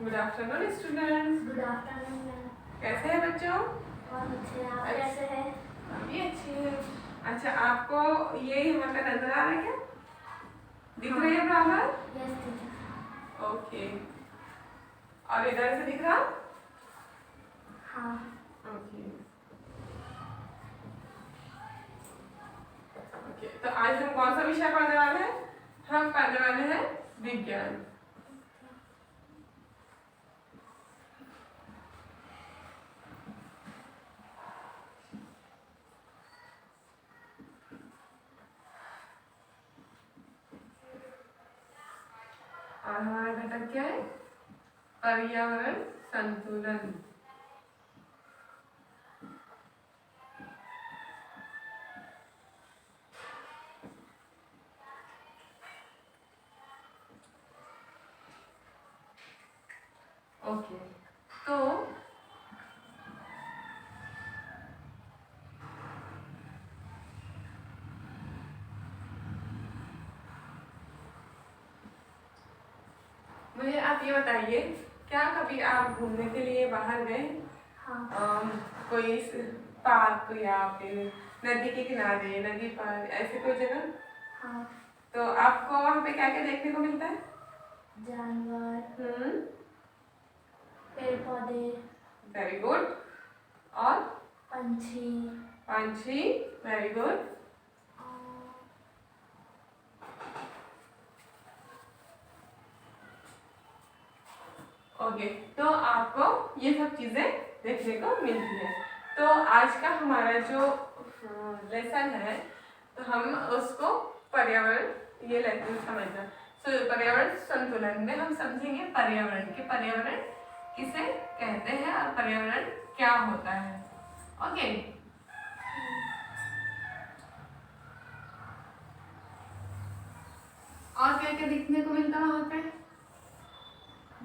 Good afternoon students. Good afternoon ma'am. कैसे हैं बच्चों? बहुत अच्छे हैं, आप कैसे हैं? हम भी अच्छे हैं। अच्छा, आपको ये यहाँ पे नजर आ रहा है क्या? दिख रही है बराबर? Yes teacher. ओके। और इधर से दिख रहा? हाँ। ओके। ओके, तो आज हम कौन सा विषय पढ़ने वाले हैं? हम पढ़ने वाले हैं विज्ञान। और हमारा घटक क्या है? पर्यावरण संतुलन। ओके, तो मुझे आप ये बताइए, क्या कभी आप घूमने के लिए बाहर गए? हाँ। कोई पार्क या फिर नदी के किनारे, नदी पर, ऐसे कोई जगह? हाँ। तो आपको वहाँ पे क्या क्या देखने को मिलता है? जानवर, पेड़ पौधे, वेरी गुड। और पंछी। पंछी, वेरी गुड। ओके, तो आपको ये सब चीजें देखने को मिलती है। तो आज का हमारा जो लेसन है, तो हम उसको पर्यावरण ये लेसन समझना। पर्यावरण संतुलन में हम समझेंगे पर्यावरण के, पर्यावरण किसे कहते हैं और पर्यावरण क्या होता है। ओके, और क्या क्या देखने को मिलता है वहां पे?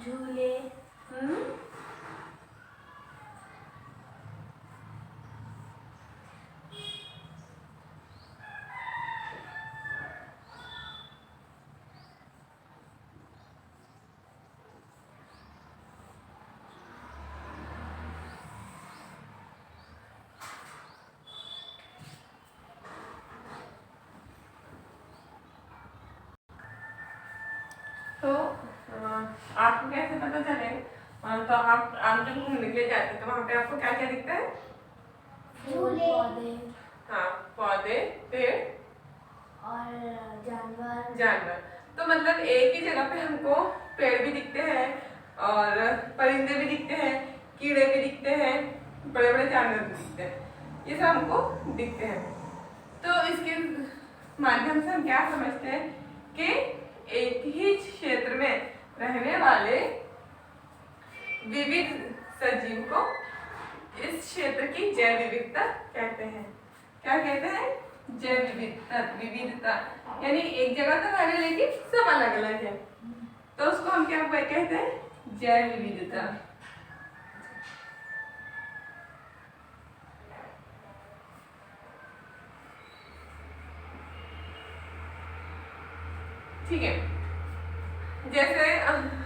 झूले। तो आपको कैसे पता चले? तो आप जब घूमने के लिए जाते हैं तो वहाँ पे आपको क्या क्या दिखता है? फूल, पौधे। हाँ, पौधे, पेड़ और जानवर। जानवर। तो मतलब एक ही जगह पे हमको पेड़ भी दिखते हैं और परिंदे भी दिखते हैं, कीड़े भी दिखते हैं, बड़े बड़े जानवर भी दिखते हैं, ये सब हमको दिखते हैं। तो इसके माध्यम से हम क्या समझते हैं कि एक ही क्षेत्र में रहने वाले विविध सजीव को इस क्षेत्र की जैव विविधता कहते हैं। क्या कहते हैं? जैव विविधता, विविधता। यानी एक जगह तो है लेकिन सब अलग अलग है, तो उसको हम क्या कहते हैं? जैव विविधता। ठीक है, जैसे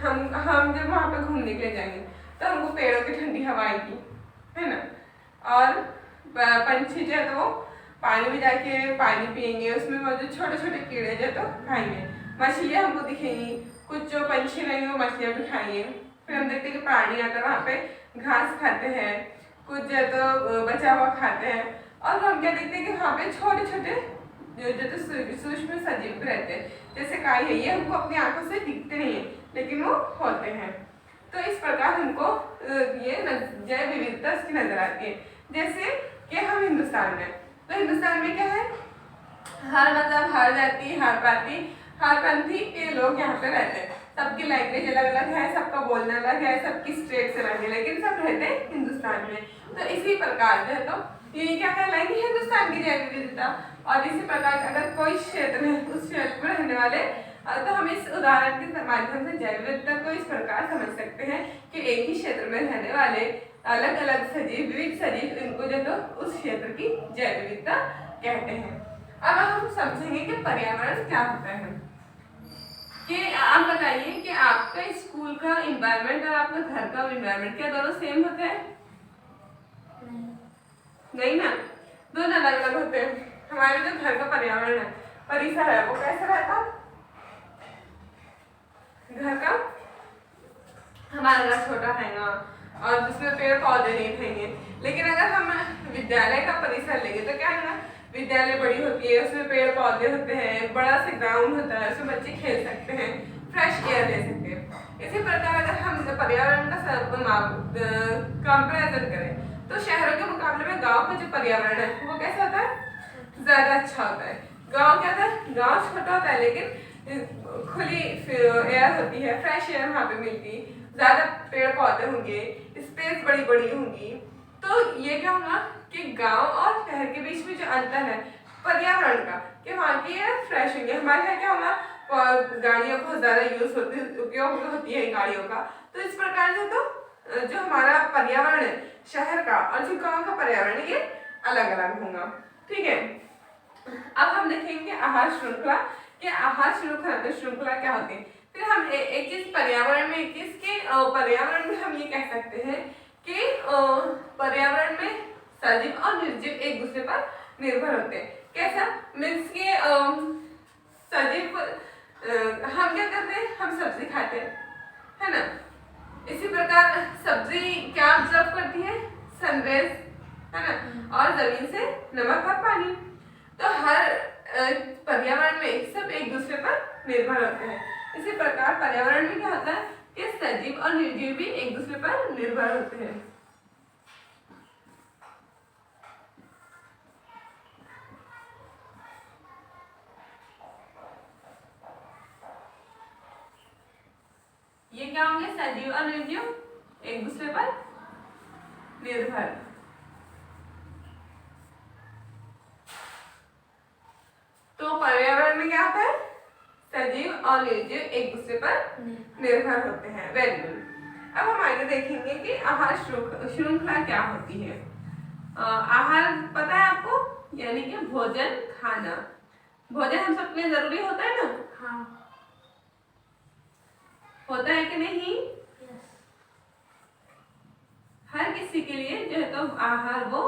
हम जब वहां पे घूमने के लिए जाएंगे तो हमको पेड़ों की ठंडी हवा आएगी, है ना? और पंछी जो है तो वो पानी में जाके पानी पियेंगे, उसमें मौजूद छोटे छोटे कीड़े जो है तो खाएंगे। मछलियाँ हमको दिखेंगी, कुछ जो पंछी रहेंगे वो मछलियाँ भी खाएंगे। फिर हम देखते हैं कि प्राणी आकर वहाँ पे घास खाते हैं, कुछ जो है तो बचा हुआ खाते हैं। और हम क्या देखते हैं कि वहाँ पे छोटे छोटे जो तो सूक्ष्म सजीव भी रहते हैं, जैसे काई है, ये हमको अपनी आंखों से दिखते नहीं है लेकिन वो होते हैं। तो इस प्रकार हमको ये जैव विविधता इसकी नजर आती है। जैसे कि हम हिंदुस्तान में, तो हिंदुस्तान में क्या है? हर मतलब हर जाति, हर पाति, हर पंथी के लोग यहाँ पे रहते हैं। सबकी लैंग्वेज अलग अलग है, सबका बोलना अलग है, सबकी स्टेट से अलग है, लेकिन सब रहते हैं हिंदुस्तान में। तो इसी प्रकार जो है तो ये क्या कहलाएगी? हिंदुस्तान की जैव विविधता। और इसी प्रकार अगर कोई क्षेत्र है, उस क्षेत्र में रहने वाले, तो हम इस उदाहरण के माध्यम से जैव विविधता को इस प्रकार समझ सकते हैं कि एक ही क्षेत्र में रहने वाले अलग अलग सजीव, विविध सजीव, इनको जो तो उस क्षेत्र की जैव विविधता कहते हैं। अब हम समझेंगे कि पर्यावरण क्या होता है। कि अब और बताइए कि आपका स्कूल का इन्वायरमेंट और आपका घर का इन्वायरमेंट क्या दोनों सेम होते हैं? नहीं ना, दोनों अलग अलग होते हैं। हमारे जो घर का पर्यावरण है, परिसर है, वो कैसे रहता? घर का हमारा घर छोटा रहेगा और जिसमें पेड़ पौधे नहीं रहेंगे। लेकिन अगर हम विद्यालय का परिसर लेंगे तो क्या है ना, विद्यालय बड़ी होती है, उसमें पेड़ पौधे होते हैं, बड़ा सा ग्राउंड होता है, उसमें बच्चे खेल सकते हैं, फ्रेश एयर ले सकते हैं। इसी प्रकार अगर हम पर्यावरण का कंपेरिजन करें तो शहरों के मुकाबले में गांव का जो पर्यावरण है वो कैसा होता है? ज्यादा अच्छा होता है। गांव क्या होता है? गांव छोटा होता है लेकिन खुली एयर होती है, फ्रेश एयर वहाँ पे मिलती, ज्यादा पेड़ पौधे होंगे, स्पेस बड़ी बड़ी होंगी। तो ये क्या होगा कि गांव और शहर के बीच में जो अंतर है पर्यावरण का, कि वहाँ की एयर फ्रेश होंगे। हमारे यहाँ क्या होगा, गाड़ियों बहुत ज्यादा उपयोग होती है गाड़ियों का। तो इस प्रकार से तो जो हमारा पर्यावरण है शहर का और जो गांव का पर्यावरण है ये अलग अलग होगा। ठीक है, अब हम देखेंगे आहार श्रृंखला कि आहार श्रृंखला क्या होती है। फिर हम एक चीज पर्यावरण में, एक चीज के पर्यावरण में हम ये कह सकते हैं कि पर्यावरण में सजीव और निर्जीव एक दूसरे पर निर्भर होते हैं। कैसा? मीन्स के सजीव हम क्या करते हैं, हम सब्जी खाते हैं, है ना। इसी प्रकार सब्जी क्या ऑब्जर्व करती है? सनरेज, है ना, और जमीन से नमक और पानी। तो हर पर्यावरण में सब एक दूसरे पर निर्भर होते हैं। इसी प्रकार पर्यावरण में क्या होता है कि सजीव और निर्जीव भी एक दूसरे पर निर्भर होते हैं। ये क्या होंगे? सजीव और निर्जीव एक दूसरे पर निर्भर। तो पर्यावरण में क्या होता है? सजीव और निर्जीव एक दूसरे पर निर्भर होते हैं। Very good. अब हम आगे देखेंगे कि आहार श्रृंखला क्या होती है। आहार पता है आपको, यानी कि भोजन खाना। भोजन हम सबके लिए जरूरी होता है ना? हाँ। होता है कि नहीं? यस। हर किसी के लिए जो है तो आहार वो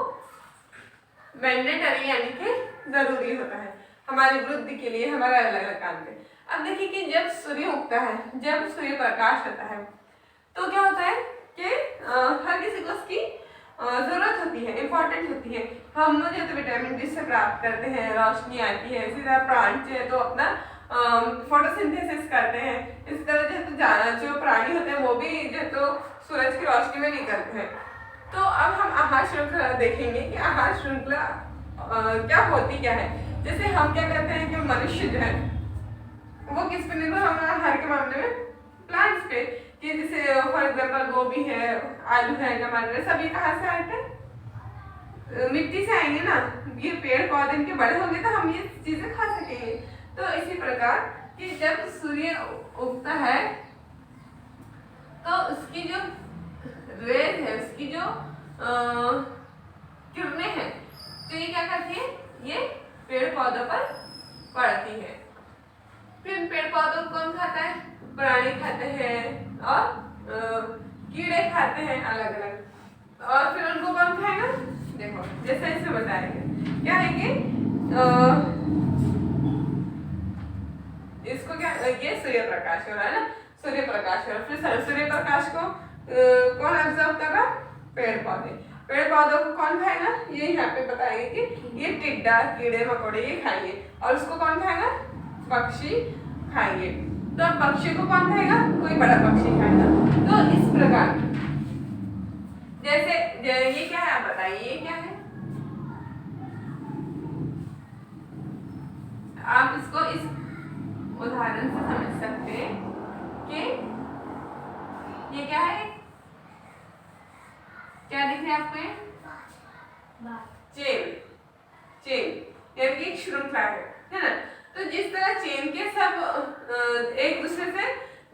मैंडेटरी यानी कि जरूरी होता है हमारी वृद्धि के लिए, हमारे अलग अलग काम में। अब देखिए कि जब सूर्य उगता है, जब सूर्य प्रकाश होता है तो क्या होता है कि हर किसी को उसकी जरूरत होती है, इम्पोर्टेंट होती है। हम जो है तो विटामिन डी से प्राप्त करते हैं, रोशनी आती है। इसी तरह प्लांट जो है तो अपना फोटोसिंथेसिस करते हैं। इस तरह जो है तो जो प्राणी होते हैं वो भी जो है तो सूरज की रोशनी में निकलते हैं। तो अब हम आहार श्रृंखला देखेंगे कि आहार श्रृंखला क्या होती क्या है। जैसे हम क्या कहते हैं कि मनुष्य जो है वो किस पे निर्भर होगा आहार के मामले में? प्लांट्स पे। कि जैसे फॉर एग्जाम्पल गोभी है, आलू है, टमाटर है, सभी कहाँ से आए थे? मिट्टी से आएंगे ना। ये पेड़ पौधे इनके बड़े होंगे तो हम ये चीजें खा सकेंगे। तो इसी प्रकार कि जब सूर्य उगता है तो उसकी जो रेज है, उसकी जो किरणें हैं, तो ये क्या करती है? ये पेड़ पौधों पर पड़ती है। फिर पेड़ पौधों को कौन खाता है? प्राणी खाते हैं और कीड़े खाते हैं अलग अलग। और फिर उनको कौन खाएगा? देखो जैसे इसमें बताएंगे क्या है कि इसको क्या, ये सूर्य प्रकाश हो रहा है ना, सूर्य प्रकाश हो रहा है। फिर सूर्य प्रकाश को कौन ऑब्जर्व कर रहा? पेड़ पौधे। पेड़ पौधों को कौन खाएगा? ये यहाँ पे बताएंगे कि ये टिड्डा, कीड़े मकोड़े ये खाएंगे। और उसको कौन खाएगा? पक्षी खाएंगे। तो पक्षी को कौन खाएगा? कोई बड़ा पक्षी खाएगा। तो इस प्रकार जैसे ये क्या है आप बताइए, ये क्या है? आप इसको इस उदाहरण से समझ सकते हैं कि ये क्या है? क्या दिख रहा है आपको? चेन। चेन यानी कि एक श्रृंखला है ना। तो जिस तरह चेन के सब एक दूसरे से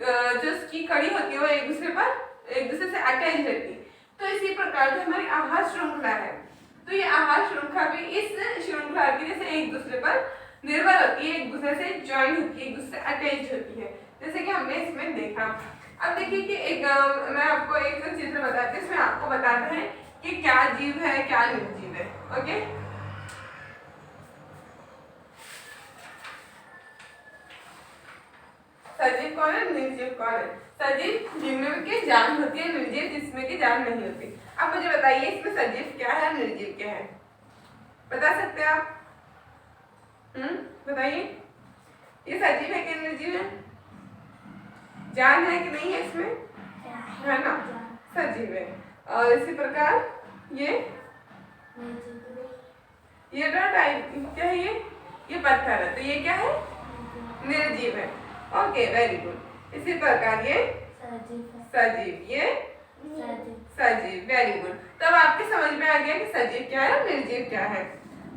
जो उसकी कड़ी होती है वो एक दूसरे से अटैच रहती है। तो इसी प्रकार जो हमारी आहार श्रृंखला है, तो ये आहार श्रृंखला भी इस श्रृंखला की जैसे एक दूसरे पर निर्भर होती है, एक दूसरे से ज्वाइन होती है, एक दूसरे से अटैच होती है। जैसे कि हमने इसमें देखा। अब देखिए कि एक मैं आपको एक चित्र बताती हूँ, इसमें आपको बताते हैं कि क्या जीव है क्या निर्जीव है। ओके, सजीव कौन है, निर्जीव कौन है? सजीव जिनमें की जान होती है, निर्जीव जिसमें की जान नहीं होती। अब मुझे बताइए इसमें सजीव क्या है, निर्जीव क्या है, बता सकते हैं आप? बताइए, ये सजीव है कि निर्जीव है? जान है कि नहीं है इसमें? है ना, सजीव है। और इसी प्रकार ये टाइप क्या है, ये पत्थर है, तो ये क्या है, निर्जीव है। Okay, very good. इसी प्रकार ये सजीव, ये सजीव, वेरी गुड। तब आपके समझ में आ गया कि सजीव क्या है, निर्जीव क्या है।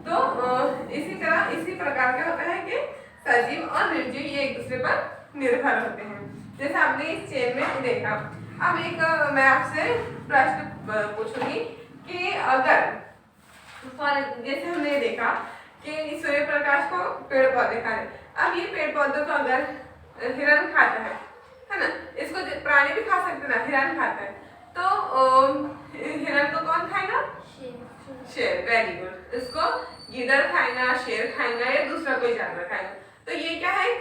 तो इसी प्रकार क्या होता है कि सजीव और निर्जीव ये एक दूसरे पर निर्भर होते हैं। जैसे आपने इस चेन में देखा। अब एक मैं आपसे प्रश्न पूछूंगी कि अगर जैसे हमने देखा कि सूर्य प्रकाश को पेड़ पौधे खा रहे, अब ये पेड़ पौधों को अगर हिरण खाता है ना, इसको प्राणी भी खा सकते ना, हिरण खाता है, तो हिरण को कौन खाएगा, शेर, वेरी गुड। इसको गीदड़ खाएगा, शेर खाएगा या दूसरा कोई जानवर खाएगा। तो ये क्या है,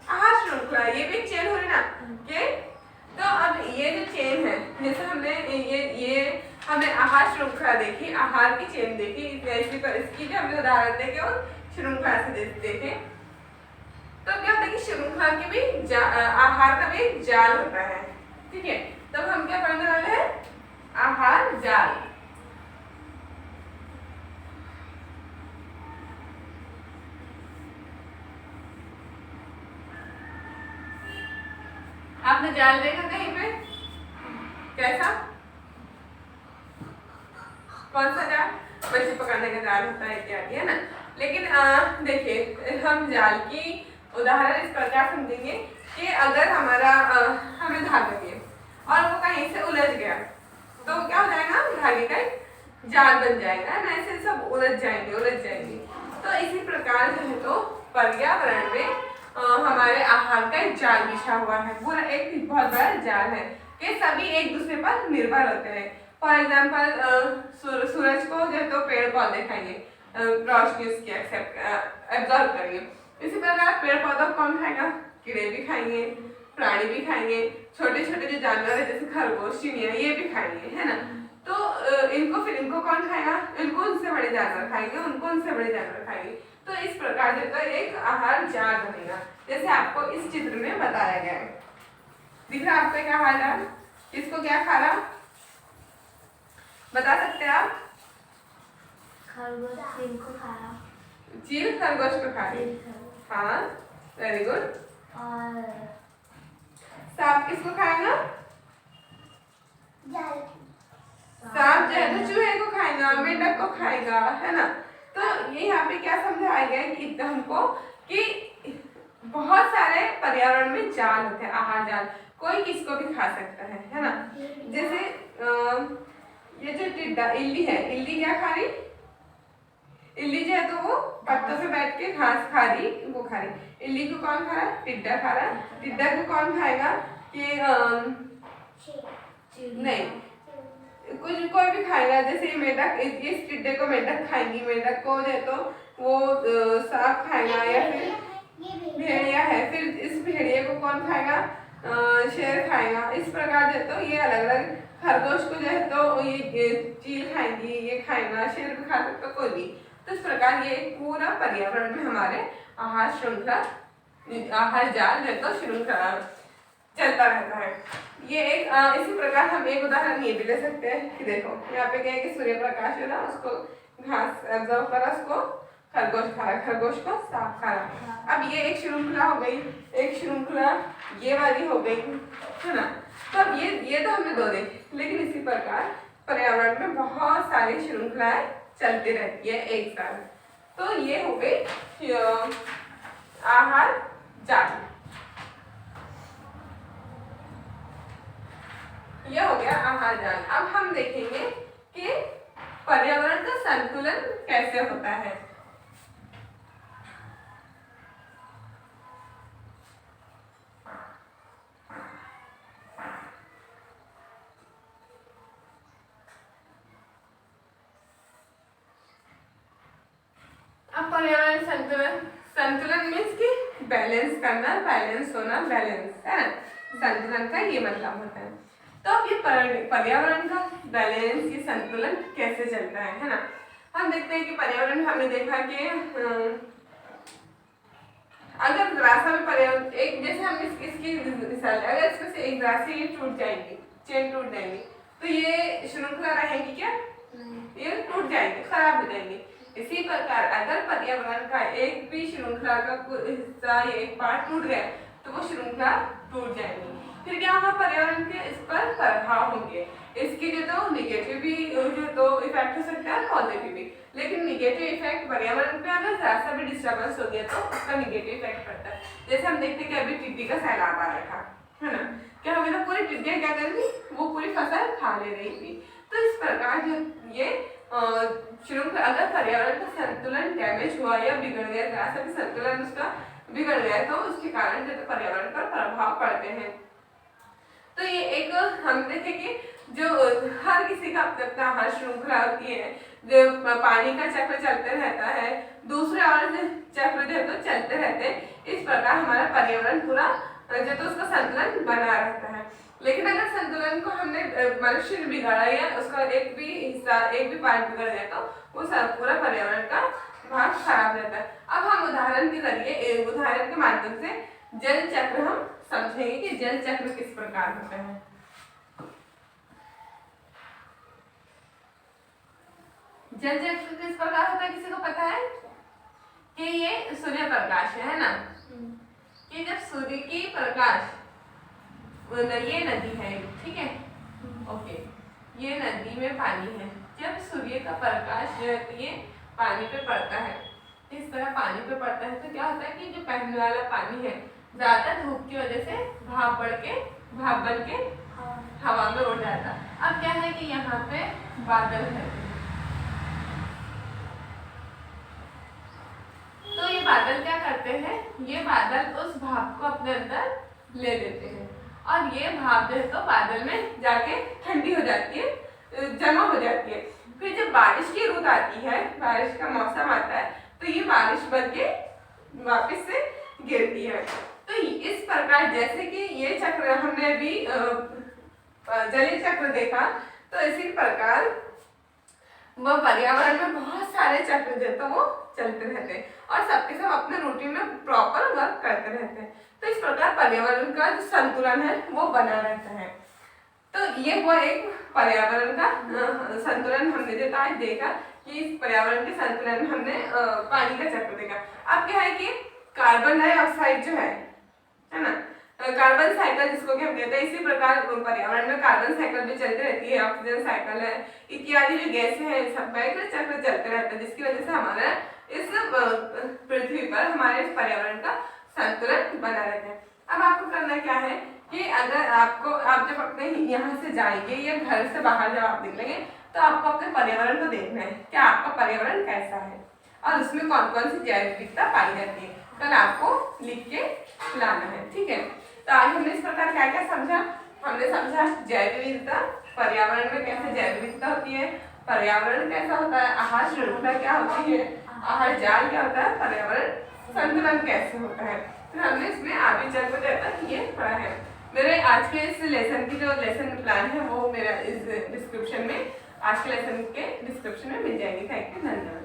आहार श्रृंखला, ये भी चेन हो रही ना के। तो अब ये जो चेन है, जैसे हमने ये हमने आहार श्रृंखला देखी, आहार की चेन देखी, इसकी भी हमने उदाहरण देखे और श्रृंखला से देखे। तो क्या होता है कि श्रृंखला के भी आहार का भी एक जाल होता है, ठीक है। तब हम क्या पढ़ने वाले हैं, आहार जाल। आपने जाल देखा कहीं पे, कैसा, कौन सा जाल, मछली पकड़ने का जाल होता है इत्यादि, है ना। लेकिन देखिए हम जाल की उदाहरण इस प्रकार समझेंगे कि अगर हमारा हमें धागा दिए और वो कहीं से उलझ गया, तो क्या हो जाएगा, धागे का जाल बन जाएगा ना, ऐसे सब उलझ जाएंगे। तो इसी प्रकार जो है तो पर्यावरण में हमारे आहार का एक जाल बिछा हुआ है, पूरा एक बहुत बड़ा जाल है कि सभी एक दूसरे पर निर्भर होते हैं। फॉर एग्जाम्पल सूरज को जो है तो पेड़ पौधे खाएंगे, रोशनी उसकी एब्जॉर्ब करेंगे। इसी प्रकार पेड़ पौधों को कौन खाएगा, कीड़े भी खाएंगे, प्राणी भी खाएंगे, छोटे छोटे जो जानवर है जैसे खरगोश, चिड़िया, ये भी खाएंगे, है ना। तो इनको कौन खाएगा, इनको उनसे बड़े जानवर खाएंगे, उनको उनसे बड़े जानवर खाएंगे। तो इस प्रकार जो एक आहार जाल बनेगा, जैसे आपको इस चित्र में बताया गया है। दिख रहा है आपको एक आहार जाल, किसको क्या खा रहा, बता सकते हैं आप? खरगोश चील को खा रहा, चील खरगोश को खा रही, हाँ, वेरी गुड। और सांप किसको खाएगा, सांप जो है तो चूहे को खाएगा, मेंढक को खाएगा, है ना। तो ये यहाँ पे क्या समझाया गया है कि हमको कि बहुत सारे पर्यावरण में जाल होते हैं, आहार जाल, कोई किसको भी खा सकता है ना। जैसे ये जो टिड्डा, इल्ली है, इल्ली क्या खा रही, इल्ली जो है तो वो पत्तों पे बैठ के घास खा रही, वो खा रही। इल्ली को कौन खा रहा है, टिड्डा खा रहा है। टिड्डा को कौन खाएगा, कि नहीं, कुछ कोई भी खाएगा, जैसे मेंढक, इस टिड्डे को मेंढक खाएंगी, मेंढक को जो है तो वो सांप खाएगा, या फिर भेड़िया है, फिर इस भेड़िए को कौन खाएगा, शेर खाएगा। इस प्रकार जो है तो ये अलग अलग, खरगोश को जो है तो ये चील खाएंगी, ये खाएगा, शेर भी खा सकता कोई भी। तो इस प्रकार ये पूरा पर्यावरण में हमारे आहार श्रृंखला, आहार जाल जो है तो श्रृंखला चलता रहता है। ये एक इसी प्रकार हम एक उदाहरण ये भी ले सकते हैं कि देखो यहाँ पे क्या है कि सूर्य प्रकाश है ना, उसको घास एब्जॉर्ब करा, उसको खरगोश खा रहा, खरगोश को सांप खा रहा। अब ये एक श्रृंखला हो गई, एक श्रृंखला ये वाली हो गई, है ना। तो अब ये तो हमने दो देखी, लेकिन इसी प्रकार पर्यावरण में बहुत सारी श्रृंखलाएं चलती रहती है एक साथ। तो ये हो गई आहार जाल, यह हो गया आहार जाल। अब हम देखेंगे कि पर्यावरण का संतुलन कैसे होता है। संतुलन, संतुलन मीन्स कि बैलेंस करना, बैलेंस होना, बैलेंस है ना, संतुलन का ये मतलब होता है। तो अब ये पर्यावरण का बैलेंस, ये संतुलन कैसे चलता है ना। हम देखते हैं कि पर्यावरण में हमने देखा कि अगर रास्ता में पर्यावरण एक, जैसे हम इसकी मिसाल, अगर इसमें से एक रास्ते ये टूट जाएगी, चेन टूट जाएगी, तो ये श्रृंखला रहेगी क्या? ये टूट जाएगी, खराब हो जाएगी। इसी प्रकार अगर पर्यावरण का एक भी श्रृंखला का हिस्सा या एक पार्ट टूट गया तो वो श्रृंखला टूट जाएगी। फिर क्या होगा? पर्यावरण के इस पर प्रभाव होंगे। इसके जो तो निगेटिव भी जो तो इफेक्ट हो सकता है, पॉजिटिव भी, लेकिन निगेटिव इफेक्ट पर्यावरण पे अगर जरा सा भी डिस्टर्बेंस हो गया तो उसका निगेटिव इफेक्ट पड़ता है। जैसे हम देखते हैं कि अभी टिड्डी का सैलाब आ रहा था, है ना, क्या हमें तो पूरी टिड्डियां क्या कर रही, वो पूरी फसल खा ले रही थी। तो इस प्रकार जो ये श्रृंखला, अगर पर्यावरण का संतुलन डैमेज हुआ या बिगड़ गया, जरा सा भी संतुलन उसका बिगड़ गया तो उसके कारण जो तो पर्यावरण पर प्रभाव पड़ते हैं। तो ये एक हम देखे कि जो हर किसी का अपना अपना आहार श्रृंखला होती है, जो पानी का चक्र चलते रहता है, दूसरे और चक्र जो तो चलते रहते हैं। इस प्रकार हमारा पर्यावरण पूरा जो तो उसका संतुलन बना रहता है। लेकिन अगर संतुलन को हमने मनुष्य ने बिगाड़ा या उसका एक भी हिस्सा, एक भी पार्ट बिगड़ गया तो वो सब पूरा पर्यावरण का भाग खराब रहता है। अब हम उदाहरण के जरिए, उदाहरण के माध्यम से जल चक्र हम समझेंगे कि जल चक्र किस प्रकार होता है। जल चक्र किस प्रकार होता है, किसी को पता है? कि ये सूर्य प्रकाश है ना, कि जब सूर्य की प्रकाश, ये नदी है, ठीक है, ओके, ये नदी में पानी है, जब सूर्य का प्रकाश जो है ये पानी पे पड़ता है, इस तरह पानी पे पड़ता है तो क्या होता है कि जो बहने वाला पानी है ज्यादा धूप की वजह से भाप बन के हवा में उड़ जाता है। अब क्या है कि यहाँ पे बादल है, तो ये बादल क्या करते हैं, ये बादल उस भाप को अपने अंदर ले लेते हैं और ये भाप जो है तो बादल में जाके ठंडी हो जाती है, जमा हो जाती है। फिर जब बारिश की रुत आती है, बारिश का मौसम आता है, तो ये बारिश बन के वापस से गिरती है। तो इस प्रकार जैसे कि ये चक्र हमने अभी जलीय चक्र देखा, तो इसी प्रकार वो पर्यावरण में बहुत सारे चक्र जो तो वो चलते रहते हैं और सबके सब अपने रूटीन में प्रॉपर वर्क करते रहते हैं। तो इस प्रकार पर्यावरण का जो संतुलन है वो बना रहता है। तो ये हुआ एक पर्यावरण का संतुलन हमने जो आज देखा कि इस पर्यावरण के संतुलन में हमने पानी का चक्र देखा। अब क्या है कि कार्बन डाइऑक्साइड जो है ना, कार्बन साइकिल जिसको कि हम कहते हैं, इसी प्रकार पर्यावरण में कार्बन साइकिल भी चलती रहती है, ऑक्सीजन साइकिल है, इत्यादि जो गैसें हैं, सब का एक चक्र चलते रहता है, जिसकी वजह से हमारा इस पृथ्वी पर हमारे इस पर्यावरण का संतुलन बना रहता है। अब आपको करना क्या है कि अगर आपको, आप जब अपने यहाँ से जाएंगे या घर से बाहर जब आप निकलेंगे तो आपको अपने पर्यावरण को देखना है कि आपका पर्यावरण कैसा है और उसमें कौन कौन सी जैव विविधता पाई जाती है, कल आपको लिख के लाना है, ठीक है। तो आज हमने इस प्रकार क्या क्या समझा, हमने समझा जैव विविधता, पर्यावरण में कैसे जैव विविधता होती है, पर्यावरण कैसा होता है, आहार श्रृंखला क्या होती है, आहार जाल क्या होता है, पर्यावरण संतुलन कैसे होता है। फिर हमने इसमें आगे चल कर जाता ये पढ़ा है। मेरे आज के इस लेसन की जो लेसन प्लान है वो मेरा इस डिस्क्रिप्शन में, आज के लेसन के डिस्क्रिप्शन में मिल जाएगी। थैंक यू, धन्यवाद।